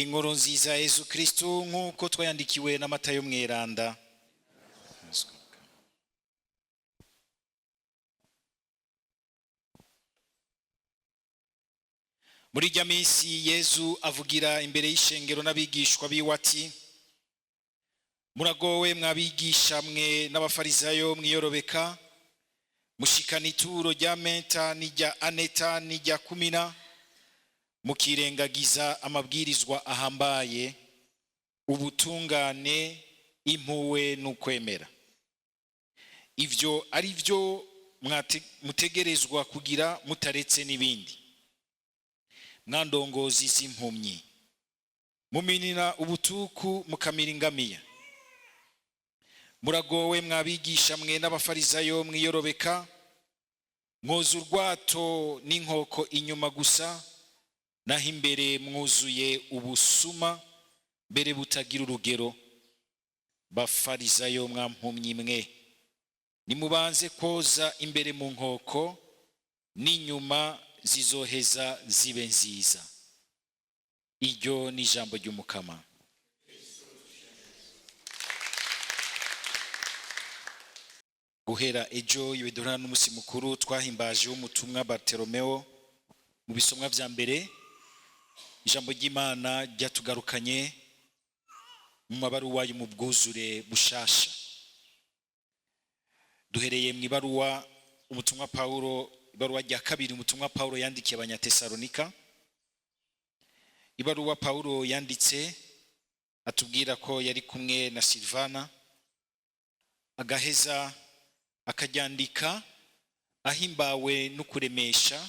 Inkuru nziza ya Yesu Kristo nk'uko twayandikiwe na Matayo mweranda. Muri rya minsi Yesu avugira imbere y'ishengero n'abigishwa biwe ati: muragowe mwabigisha mwe n'abafarisayo mwiyorobeka, mushikana ituro rya menta n'irya aneta n'irya kumina, mukirengagiza amabwirizwa ahambaye, ubutungane, impuhwe n'ukwemera. Ivyo ari vyo mutegerezwa kugira mutaretse n'ibindi. Mwandongozi z'impumyi, muminina ubutuku mukamira ingamiya. Muragowe mwabigisha mwe n'abafarisayo mwiyorobeka, mwoza urwato n'inkoko inyuma gusa, naho imbere mwuzuye ubusuma mbere butagira urugero. Bafarisayo mwampumyi mwe, nimubanze koza imbere mu nkoko, n'inyuma zizoheza zibe nziza. Iryo ni ijambo ry'Umukama. Guhera ejo yibedurana n'umusi mukuru twahimbaje w'umutumwa Bartolomeo. Mu bisomwa vya mbere ijambo ry'Imana ryatugarukanye mu mabaruwa yo mu bwuzure bushasha. Duhereye mu ibaruwa umutumwa Paulo, ibaruwa rya kabiri umutumwa Paulo yandikiye abanyatesalonika. Ibaruwa Paulo yanditse atubwira ko yari kumwe na Silvana, agaheza akaryandika ahimbawe no kuremesha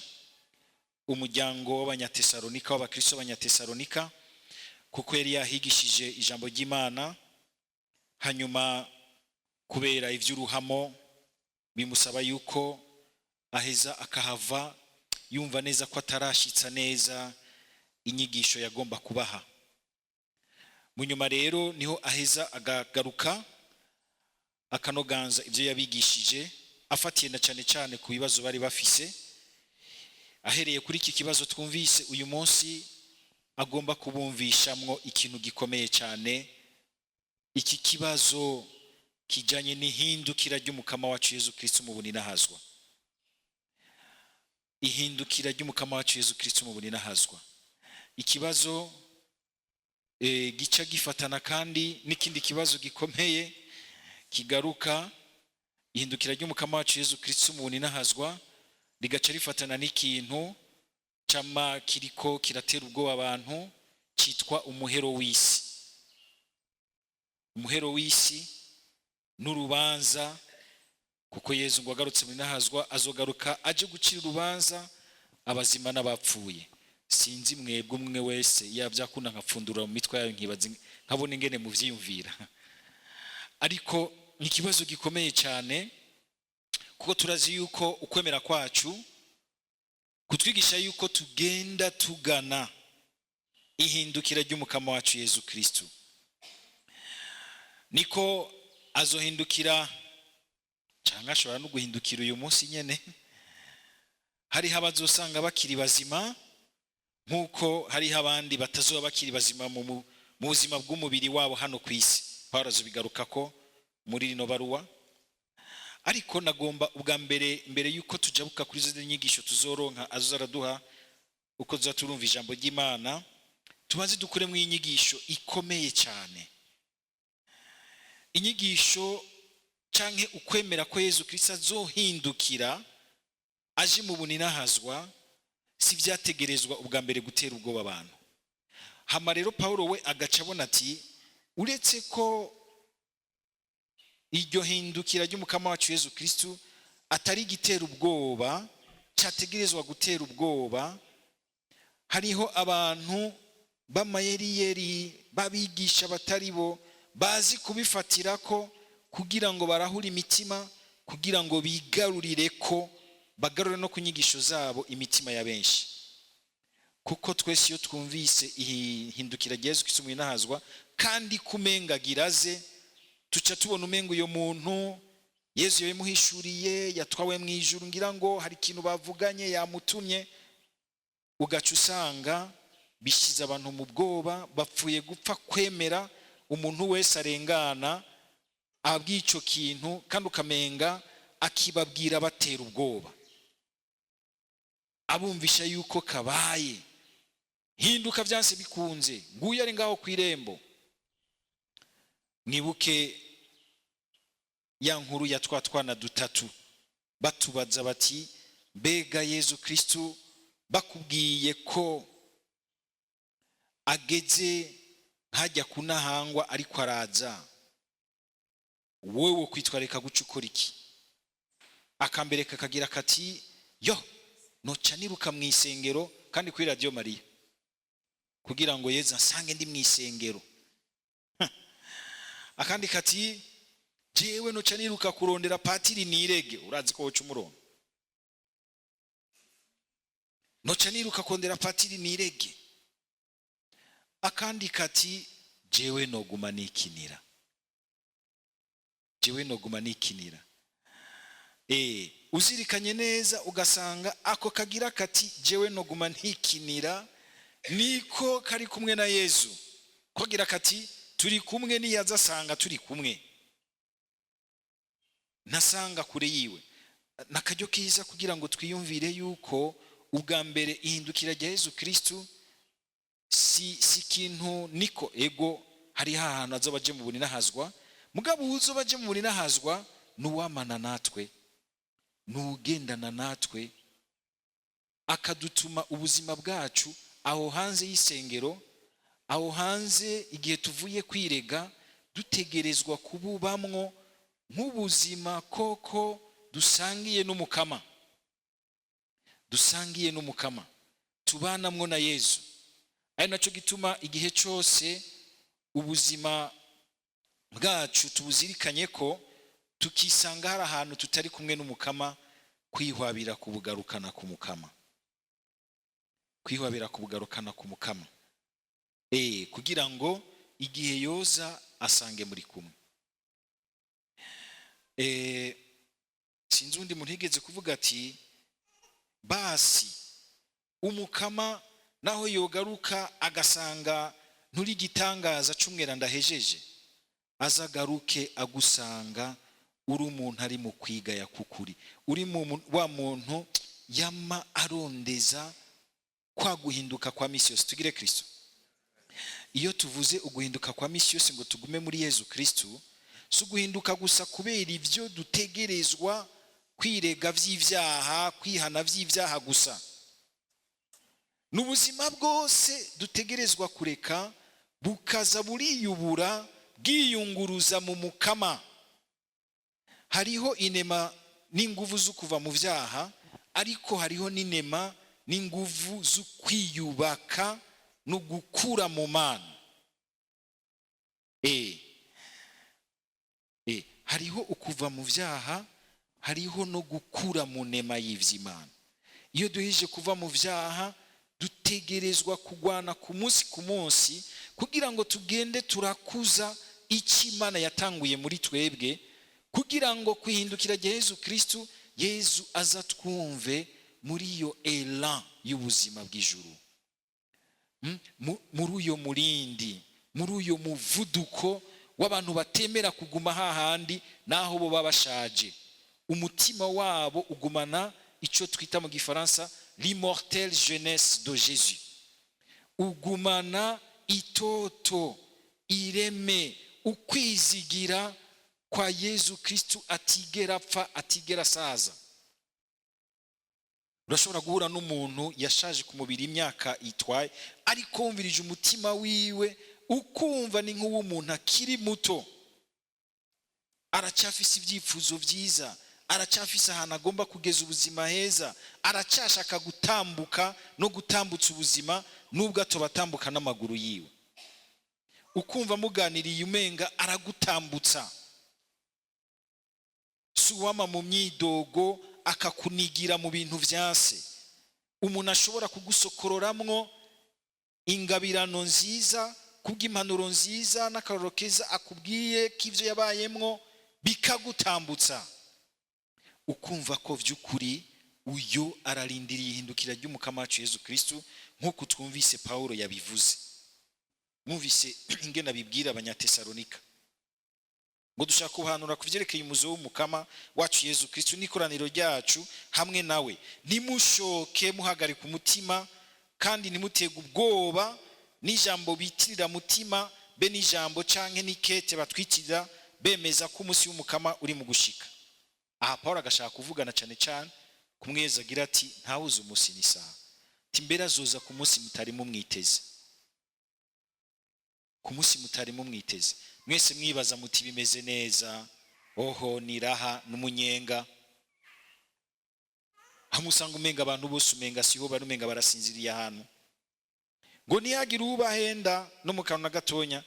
umuryango w'abanyatesalonika, w'abakristo b'abanyatesalonika, kuko yari yahigishije ijambo ry'Imana, hanyuma kubera ivy'uruhamo bimusaba yuko aheza akahava yumva neza ko atarashitsa neza inyigisho yagomba kubaha. Munyuma rero niho aheza agagaruka akanoganza ivyo yabigishije, afatiye na cane cane ku bibazo bari bafise. Ahereye kuri iki kibazo twumvise uyu munsi, agomba kubumvishamwo ikintu gikomeye cyane. Iki kibazo kijanye n'ihindukira ry'Umukama wacu Yesu Kristo mu buninahazwa. Ihindukira ry'Umukama wacu Yesu Kristo mu buninahazwa. Ikibazo gica gifatana kandi n'ikindi kibazo gikomeye kigaruka. Ihindukira ry'Umukama wacu Yesu Kristo mu buninahazwa rigaca rifatana n'ikintu cama kiriko kiratera ubwoba abantu, citwa umuhero w'isi. Umuhero w'isi n'urubanza, kuko Yesu ngo agarutse mu buninahazwa azogaruka aje gucira urubanza abazima n'abapfuye. Sinzi mwebwe umwe wese yavyakunda nkapfundura mu mitwe yayo nkibaza nkabona ingene mu vyiyumvira. Ariko ni ikibazo gikomeye cyane, kuko turazi yuko ukwemera kwacu kutwigisha yuko tugenda tugana ihindukira ry'Umukama wacu Yesu Kristo. Niko azohindukira, cyangwa ashobora no guhindukira uyu munsi nyene. Hariho abazosanga bakiri bazima, nkuko hariho abandi batazoba bakiri bazima mu buzima bw'umubiri wabo hano ku isi. Paulo azobigaruka ko muri rino baruwa. Ariko nagomba ubwa mbere yuko tujabuka kuri izo nyigisho tuzoronka azaraduha uko tuzaturumva ijambo ry'Imana, tumaze dukure mu inyigisho ikomeye cyane. Inyigisho canke ukwemera ko Yesu Kristo azohindukira aje mu buninahazwa si vyategerezwa ubwa mbere gutera ubwoba abantu. Hama rero Paulo we agaca abona ati uretse ko iryo hindukira ry'Umukama wacu Yesu Kristo atari gitera ubwoba, cyategerezwa gutera ubwoba, hariho abantu b'amayeriyeri babigisha batari bo bazi kubifatira ko kugira ngo barahura imitima, kugira ngo bigarurire ko bagarure no kunyigisho zabo imitima ya benshi. Kuko twese iyo twumvise ihindukira rya Yesu Kristo mu buninahazwa kandi kumengagiraze, tuca tubona umengo uyo muntu Yesu yabimuhishuriye, yatwawe mu ijuru, ngira ngo hari ikintu bavuganye yamutumye. Ugaca usanga bishize abantu mu bwoba, bapfuye gupfa kwemera umuntu wese arengana abwico kintu, kandi ukamenga akibabwira batera ubwoba, abumvisha yuko kabaye. Hinduka byanse bikunze, nguye ari ngaho kwirembo. Mwibuke ya nkuru ya twana dutatu batubaza bati, mbega Yesu Kristo bakubwiye ko ageze hajya kunahangwa ariko araza, wowe kwitwareka guca ukora iki? Akambere kakagira kati, yo noca niruka mu isengero, kandi kuri Radio Maria, kugira ngo Yesu asange ndi mu isengero. Akandi kati, jewe noca niruka kurondera patiri nirege, urazi ko woca umurongo. Noca niruka kurondera patiri nirege. Akandi kati, jewe noguma nikinira. Jewe noguma nikinira. Uzirikanye neza ugasanga ako kagira kati jewe noguma ntikinira niko kari kumwe na Yesu. Kogira kati turi kumwe, niyaza sanga turi kumwe, nasanga kure yiwe. Nakajyo kiza kugira ngo twiyumvire yuko ubwa mbere ihindukira rya Yesu Kristo si kintu niko ego hari hahantu azobaje mu buni nahazwa, mugabo uzo baje mu buni nahazwa nuwamana natwe, nugendana natwe, akadutuma ubuzima bwacu aho hanze y'isengero, aho hanze igihe tuvuye kwirega, dutegerezwa kububamwo nk'ubuzima koko dusangiye n'umukama, dusangiye n'umukama, tubanamwo na Yesu. Ari naco gituma igihe cyose ubuzima bwacu tubuzirikanye ko tukisanga hari ahantu tutari kumwe n'umukama, kwihwabira kubugarukana ku mukama, kwihwabira kubugarukana ku mukama, kugira ngo igihe yoza asange muri kumwe. Sinzi undi muntu yigeze kuvuga ati, basi umukama naho yogaruka agasanga nturi gitangaza cumwera ndahejeje, azagaruke agusanga uri umuntu ari mu kwigaya kukuri, uri wa muntu yama arondeza kwa guhinduka kwa misi yose. Tugire Kristo. Iyo tuvuze uguhinduka kwa misi yose ngo tugume muri Yesu Kristo, si uguhinduka gusa kubera ivyo dutegerezwa kwirega vy'ivyaha, kwihana vy'ivyaha gusa. N'ubuzima bwose dutegerezwa kureka bukaza buriyubura, bwiyunguruza mu mukama. Hariho inema n'inguvu zo kuva mu vyaha, ariko hariho n'inema n'inguvu zo kwiyubaka no gukura mu Mana. Hariho ukuva mu vyaha, hariho no gukura mu nema y'ivy'Imana. Iyo duhije kuva mu vyaha, dutegerezwa kugwana ku munsi ku munsi kugira ngo tugende turakuza icyo Imana yatanguye muri twebwe, kugira ngo kwihindukira rya Yesu Kristo, Yesu aza twumve muri iyo elan y'ubuzima bw'ijuru, muri uyo murindi, muri uyo muvuduko w'abantu batemera kuguma hahandi naho bo babashaje. Umutima wabo ugumana icyo twita mu gifaransa l'immortelle jeunesse de Jésus. Ugumana itoto, ireme, ukwizigira kwa Yesu Kristo atigera apfa, atigera saza. Urashobora guhura n'umuntu yashaje ku mubiri imyaka itwaye, ariko wumvirije umutima wiwe ukumva ni nk'uw'umuntu akiri muto, aracyafise ibyifuzo vyiza, aracyafise ahantu agomba kugeza ubuzima heza, aracyashaka gutambuka no gutambutsa ubuzima nubwo atobatambuka n'amaguru yiwe. Ukumva muganiriye umenga aragutambutsa, suwama mu myidogo akakunigira mu bintu vyase. Umuntu ashobora kugusokororamwo ingabirano nziza, kubw'impanuro nziza n'akaroro keza akubwiye k'ivyo yabayemwo, bikagutambutsa. Ukumva ko vy'ukuri uyo ararindiriye ihindukira ry'umukama wacu Yesu Kristo, nk'uko twumvise Pawulo yabivuze. Mwumvise ingene abibwira abanyatesalonika ngo dushaka kuhanura kuvyerekeye umuzo w'umukama wacu Yesu Kristo n'ikoraniro ryacu hamwe nawe. Nimushoke muhagarika umutima kandi nimutega ubwoba n'ijambo bitirira mutima be n'ijambo canke n'ikete batwikirira bemeza ko umunsi w'umukama uri mu gushika. Aha Pawulo agashaka kuvugana cyane cyane kumweza agira ati ntawuze umunsi n'isaha. Timbera zoza ku munsi mutari mu mwiteze. Ku munsi mutari mu mwiteze. Mwese mwibaza muti bimeze neza, oho niraha n'umunyenga. Hamusanga umenga abantu bose umenga siho bari umenga barasinziriye ahantu. Ngo niyagira ubahenda no mu kanwa gatonya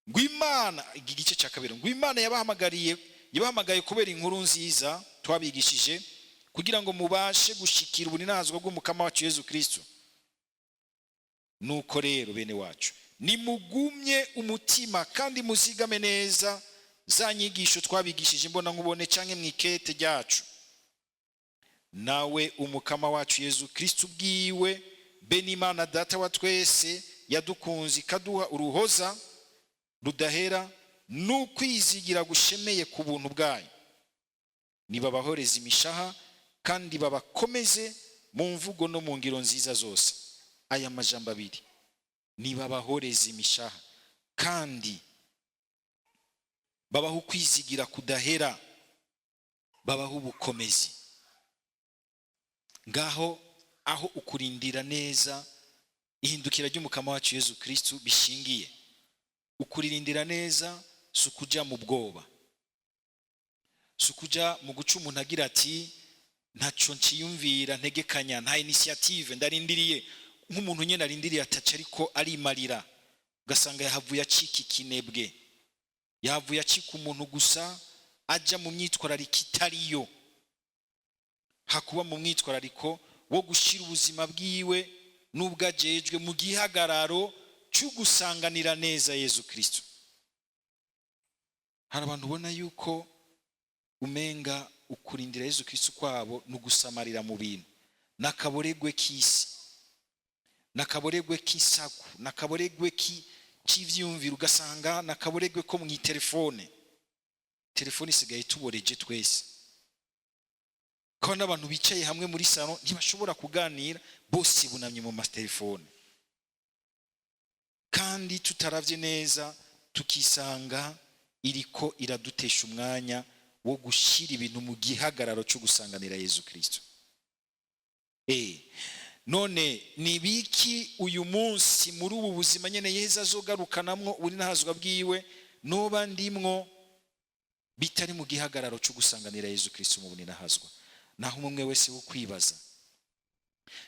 ngo Imana igice cya kabiri ngo Imana yabahamagaye kubera inkuru nziza twabigishije kugira ngo mubashe gushikira ubuninazwa bw'umukama wacu Yesu Kristo. Nuko rero bene wacu nimugumye umutima kandi muzigame neza za nyigisho twabigishije mbona nkubone canke mwikete ryacu. Nawe umukama wacu Yesu Kristo bwiwe be n'Imana data wa twese yadukunze kaduha uruhoza rudahera n'ukwizigira gushemeye ku buntu bwayo. Nibabahoreza imishaha kandi babakomeze mu mvugo no mu ngiro nziza zose. Aya majambo abiri nibabahoreza imishaha kandi babaho kwizigira kudahera, babaho ubukomezi. Ngaho aho ukurindira neza ihindukira ry'umukama wacu Yesu Kristo bishingiye. Ukurindira neza sukuja mu bwoba, sukuja mu guca umuntu agira ati ntaco nciyumvira ntegekanya nta initiative ndarindiriye nk'umuntu nyene arindiriye ataca ariko arimarira. Ugasanga yahavuye acika ikinebwe, yahavuye acika umuntu gusa aja mu myitwarariko itariyo. Hakuba mu mwitwarariko wo gushira ubuzima bwiwe n'ubwo ajejwe mu gihagararo cyo gusanganira neza Yesu Kristo. Hari abantu ubona yuko umenga ukurindira Yesu Kristo kwabo nugusamarira mu bintu, nakaboregwe kisi, nakaboregwe kisaku, nakaboregwe kivyumvira. Ugasanga nakaboregwe ko mu telefone isigaye tuboreje twese. Ko n'abantu bicaye hamwe muri salon ntibashobora kuganira, bose bunamye mu telefone. Kandi tutaravye neza tukisanga iriko iradutesha umwanya wo gushira ibintu mu gihagararo cyo gusanganira Yesu Kristo. None nibiki uyu munsi muri ubu buzima nyene Yesu azogarukanamwo uri nahazwa bwiwe noba ndimwo bitari mu gihagararo cyo gusanganira Yesu Kristo mu buninahazwa? Naho umwe wese wo kwibaza.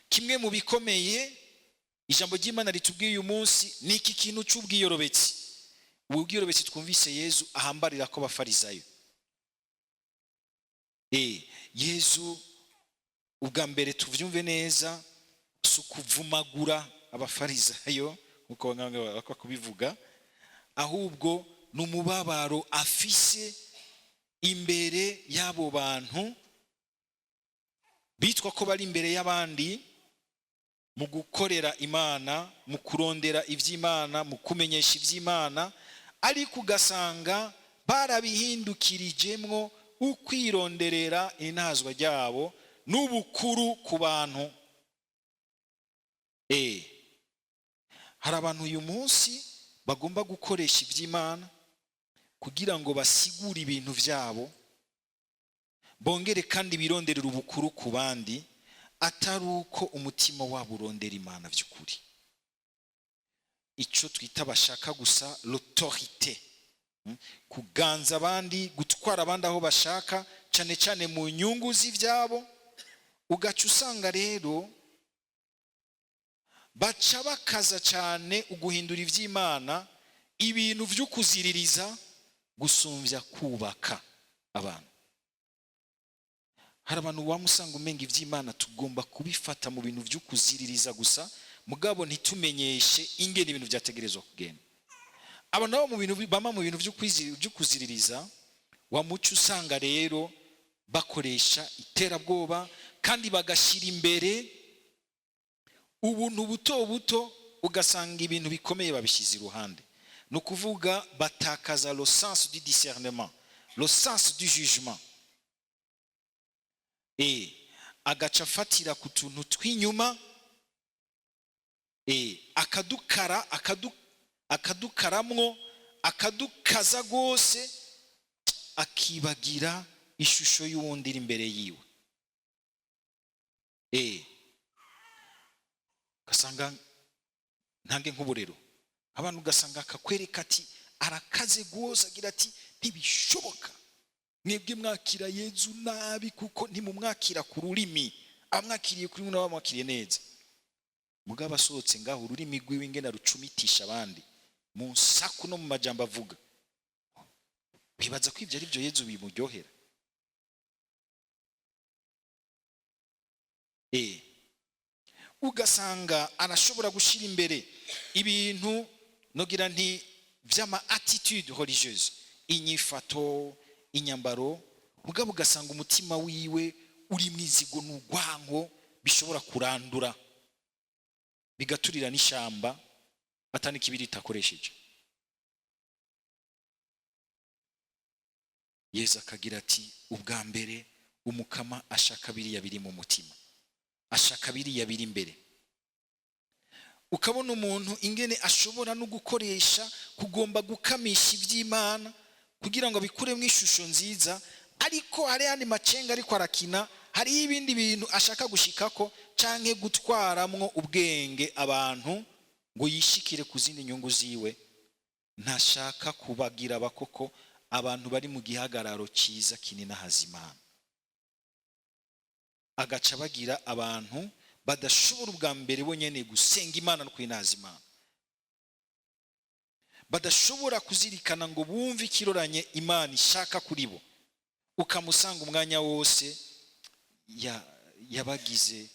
Kimwe mu bikomeye ijambo ry'Imana ritubwiye uyu munsi ni iki kintu cy'ubwiyorobetsi. Ubwiyorobetsi twumvise Yesu ahambarira ko bafarizayo. Yesu ubwa mbere tuvyumve neza sukuvumagura abafarizayo uko bako kubivuga, ahubwo numubabaro afise imbere y'abo bantu bitwa ko bari imbere y'abandi mu gukorera Imana, mu kurondera ivy'Imana, mu kumenyesha ivy'Imana, ariko ugasanga barabihindukirijemwo ukwironderera inazwa ryabo n'ubukuru ku bantu. Hari abantu uyu munsi bagomba gukoresha ivy'Imana kugira ngo basigure ibintu vyabo, bongere kandi bironderera ubukuru ku bandi, atari uko umutima wabo urondera Imana by'ukuri. Ico twita bashaka gusa l'autorité, kuganza abandi, gutwara abandi aho bashaka, cyane cyane mu nyungu z'ivyabo. Ugaca usanga rero baca bakaza cyane uguhindura ivy'Imana ibintu vy'ukuziririza gusumvya kubaka abantu. Hari abantu wamusanga umenga ivy'Imana tugomba kubifata mu bintu vy'ukuziririza gusa, mugabo ntitumenyeshe ingene ibintu vyategerezwa kugenda. Abantu nabo mu bintu bama mu bintu vy'ukuziririza wamuca usanga rero bakoresha iterabwoba kandi bagashira imbere ubuntu buto buto ugasanga ibintu bikomeye babishyize iruhande. Ni ukuvuga batakaza le sens du discernement, le sens du jugement. Agaca afatira ku tuntu tw'inyuma, akadukaramwo, akadukaza rwose, akibagira ishusho y'uwundi iri imbere yiwe. Ugasanga ntange nk'uburero, abantu ugasanga akakwereka ati arakaze rwose, agira ati ntibishoboka mwebwe mwakira Yezu nabi kuko ntimumwakira ku rurimi, amwakiriye kuri mwe n'abamwakiriye neza. Mugabo asohotse ngaho ururimi rwiwe ingene rucumitisha abandi mu nsaku no mu majambo avuga, wibaza ko ibyo ari byo Yezu bimuryohera? Ugasanga arashobora gushira imbere ibintu nogira nti vy'ama attitude religieuse, inyifato, inyambaro, mugabo ugasanga umutima wiwe uri mwizigo n'ugwanko bishobora kurandura bigaturira n'ishamba atani kibirita akoresheje. Yesu akagira ati ubwa mbere umukama ashaka biriya biri mu mutima, ashaka biriya biri imbere. Ukabona umuntu ingene ashobora no gukoresha kugomba gukamisha iby'Imana kugira ngo bikuremo ishusho nziza, ariko hari yandi macenga ariko arakina, hari ibindi bintu ashaka gushikako canke gutwaramwo ubwenge abantu ngo yishikire ku zindi nyungu ziwe. Ntashaka kubagira abakoko abantu bari mu gihagararo cyiza kinini hazimana, agaca bagira abantu badashobora ubwa mbere bonyene gusenga Imana no kwinaza Imana, badashobora kuzirikana ngo bumve ikiroranye Imana ishaka kuri bo. Ukamusanga umwanya wose yabagize,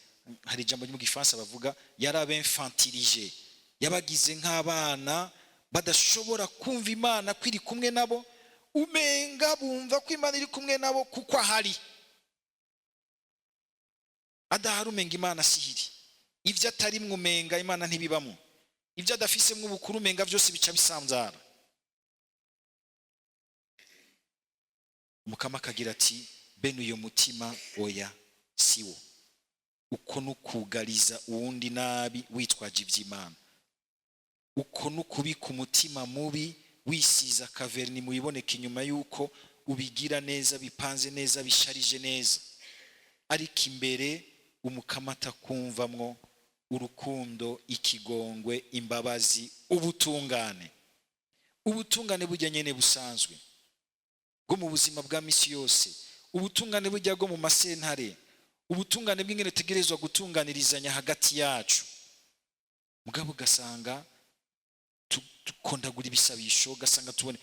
hari ijambo mu Gifaransa bavuga yarabenfantilije, yabagize nk'abana badashobora kumva Imana kwiri kumwe nabo, umenga bumva ko Imana iri kumwe nabo kuko ahari, adahari umenga Imana sihiri. Ibyo atari mwumenga Imana ntibibamo, ibyo adafise mw'ubukuru umenga byose bica bisanzara. Umukama akagira ati bene uyo mutima oya siwo, uko nukugariza uwundi nabi witwaje iby'Imana, uko nukubika umutima mubi wisiza kaverni muyiboneka inyuma yuko ubigira neza, bipanze neza, bisharije neza, ariko imbere umukama atakumvamwo urukundo, ikigongwe, imbabazi, ubutungane. Ubutungane bujya nyene busanzwe bwo mu buzima bwa misi yose, ubutungane bujya bwo mu masentare, ubutungane bw'ingene tegerezwa gutunganirizanya hagati yacu. Mugabo ugasanga tukondagura ibisabisho, ugasanga tubone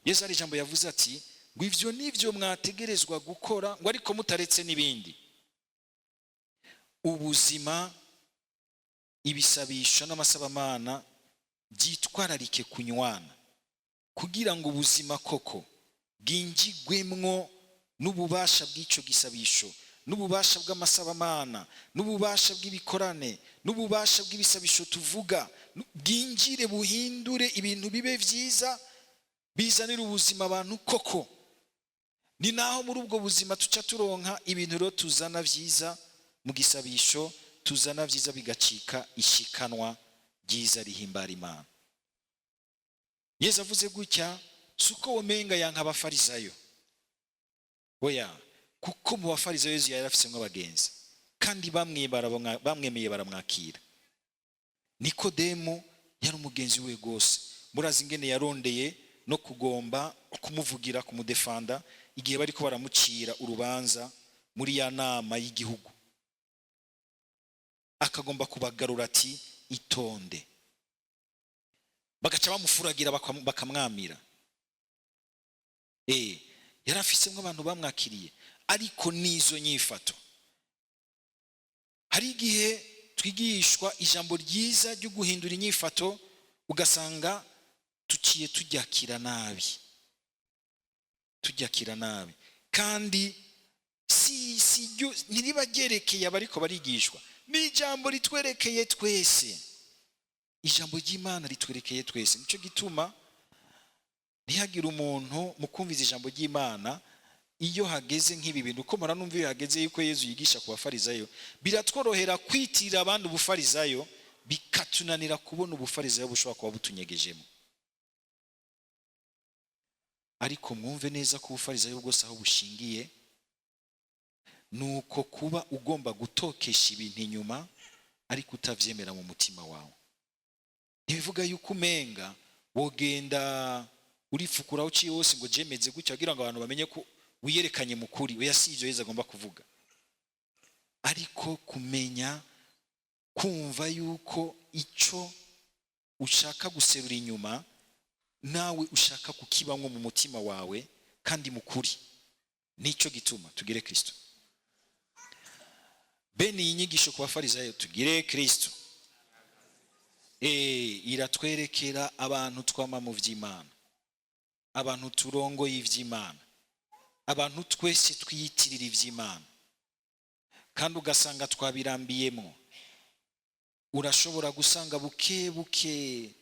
Yesu ari ijambo yavuze ati ngo ivyo nivyo mwategerezwa gukora, ngo ariko mutaretse n'ibindi. Ubuzima, ibisabisho n'amasabamana byitwararike kunywana, kugira ngo ubuzima koko bwinjigwemwo n'ububasha bw'ico gisabisho, n'ububasha bw'amasabamana, n'ububasha bw'ibikorane, n'ububasha bw'ibisabisho tuvuga, bwinjire buhindure ibintu bibe vyiza, bizanira ubuzima abantu koko. Ni naho muri ubwo buzima tuca turonka ibintu rero tuzana vyiza mu gisabisho, tuzana vyiza bigacika ishikanwa ryiza rihimbara Imana. Yesu avuze gutya suko womenga yanka abafarisayo, oya, kuko mu bafarisayo Yesu yari afise abagenzi kandi bamwemeye baramwakira. Nikodemo yari umugenzi we gose, murazi ingene yarondeye no kugomba kumuvugira, kumudefanda igihe bariko baramucira urubanza muri ya nama y'igihugu, akagomba kubagarura ati itonde, bagaca bamufuragira bakamwamira. Yari afisemo abantu bamwakiriye, ariko nizo nyifato. Hari igihe twigishwa ijambo ryiza ryo guhindura inyifato, ugasanga tuciye turyakira nabi, kandi ntiriba ryerekeye abariko barigishwa, ni ijambo ritwerekeye twese. Ijambo ry'Imana ritwerekeye twese. Nico gituma ntihagire umuntu mu kumviza ijambo ry'Imana iyo hageze nk'ibi bintu, uko mara numva iyo hageze yuko Yesu yigisha ku bafarizayo, biratworohera kwitirira abandi ubufarizayo, bikatunanira kubona ubufarizayo bushobora kuba butunyegejemo. Ariko mwumve neza ko ubufarizayo bwose aho bushingiye nuko kuba ugomba gutokesha ibintu inyuma ariko utavyemera mu mutima wawe. Ntibivuga yuko umenga wogenda urifukura uciye wose ngo jemeze gutya kugira ngo abantu bamenye ko wiyerekanye mu kuri. Oya, si ivyo Yesu agomba kuvuga. Ariko kumenya, kumva yuko ico ushaka guserura inyuma nawe ushaka kukibamwo mu mutima wawe kandi mu kuri. Nico gituma tugire Kristo. Bene iyi nyigisho ku bafarizayo tugire Kristo. Iratwerekera abantu twama mu vy'Imana, abantu turongoye ivy'Imana, abantu twese twiyitirira ivy'Imana, kandi ugasanga twabirambiyemo. Urashobora gusanga buke buke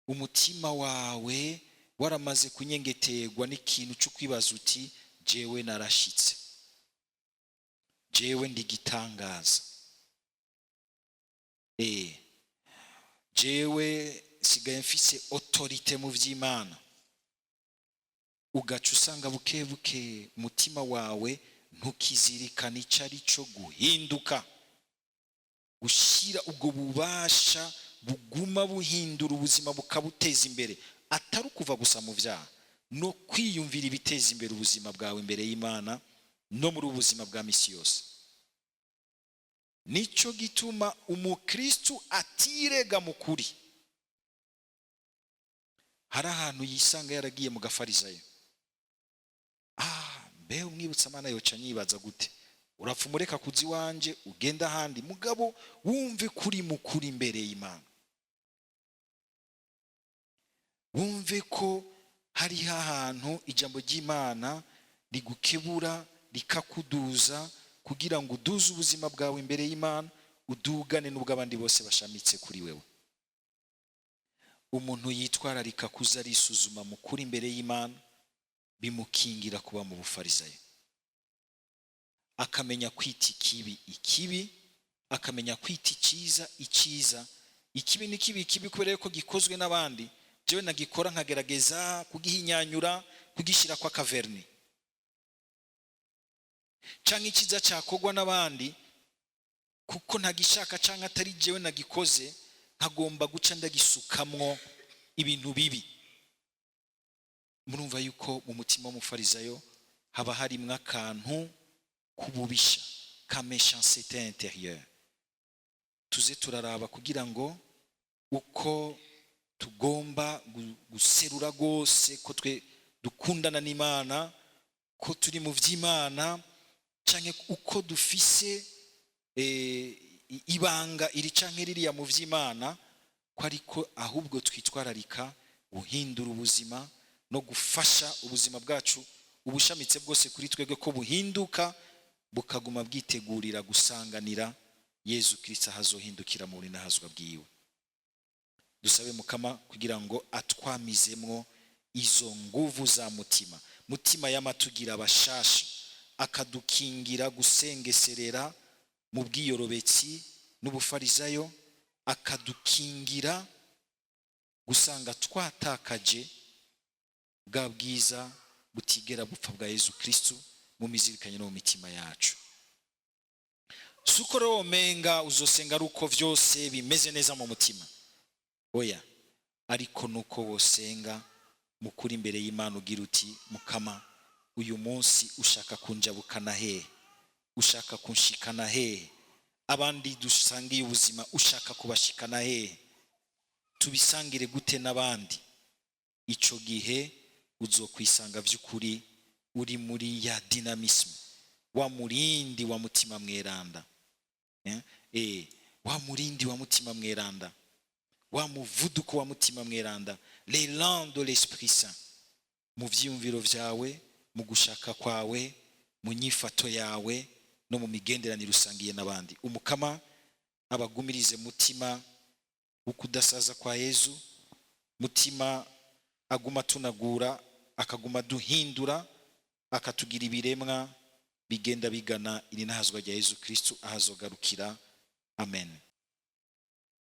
umutima wawe waramaze kunyengeterwa n'ikintu cyo kwibaza uti jewe narashitse, jewe ndi gitangaza, jewe sigaye mfise autorite mu vy'Imana. Ugaca usanga buke buke umutima wawe ntukizirikana ico ari cyo guhinduka, gushira ubwo bubasha buguma buhindura ubuzima bukabuteza imbere, atari kuva gusa mu vyaha, no kwiyumvira ibiteza imbere ubuzima bwawe imbere y'Imana no muri ubuzima bwa misi yose. Nico gituma umukristo atirega mu kuri. Hari ahantu yisanga yaragiye mu gafarizayo, mbe umwibutsa Mana yoca nyibaza gute? Urapfa umureka kuzi wanje ugenda ahandi, mugabo wumve kuri mu kuri imbere y'Imana. Wumve ko hari ahantu ijambo ry'Imana rigukebura rikakuduza kugira ngo uduze ubuzima bwawe imbere y'Imana, udugane n'ubwo abandi bose bashamitse kuri wewe. Umuntu yitwararika kuza arisuzuma mu kuri imbere y'Imana bimukingira kuba mu bufarizayo. Akamenya kwita ikibi ikibi, akamenya kwita iciza iciza. Ikibi ni kibi ikibi kubera ko gikozwe n'abandi, jewe nagikora nkagerageza kugihinyanyura, kugishira kwa kaverni. Canke iciza cyakogwa n'abandi kuko ntagishaka canke atari jewe nagikoze, nkagomba guca ndagisukamwo ibintu bibi. Murumva yuko mu mutima w'umufarizayo haba harimwo akantu kububisha, ka méchanceté intérieure. Tuze turaraba kugira ngo uko tugomba guserura gose ko twe dukundana n'Imana, ko turi mu vy'Imana, canke uko dufise ibanga iri canke ririya mu vy'Imana, ko ariko ahubwo twitwararika guhindura ubuzima no gufasha ubuzima bwacu ubushamitse bwose kuri twebwe ko buhinduka bukaguma bwitegurira gusanganira Yesu Kristo hazohindukira muri nahazwa bwiwe. Dusabe Mukama kugira ngo atwamizemwo izo nguvu za mutima y'amatugira abashasha, akadukingira gusengeserera mu bwiyorobetsi n'ubufarizayo, akadukingira gusanga twatakaje bwa bwiza butigera bupfa bwa Yesu Kristo mu mizirikanye no mu mitima yacu. Suko rero menga uzosenga ari uko vyose bimeze neza mu mutima, oya, ariko nuko wosenga mukuri imbere y'Imana ugira uti Mukama, uyu munsi ushaka kunjabukana he, ushaka kunshikana he, abandi dusangiye ubuzima ushaka kubashikana he, tubisangire gute n'abandi? Ico gihe uzokwisanga vy'ukuri uri muri ya dynamisme, wa murindi wa mutima mweranda, wa murindi wa mutima mweranda, wa muvuduko wa mutima mweranda, l'élan de l'Esprit Saint mu vyiyumviro vyawe, mu gushaka kwawe, mu nyifato yawe no mu migenderanire usangiye n'abandi. Umukama abagumirize mutima ukudasaza kwa Yesu, mutima aguma tunagura, akaguma duhindura, akatugira ibiremwa bigenda bigana irinahazwa rya Yesu Kristo ahazogarukira. Amen.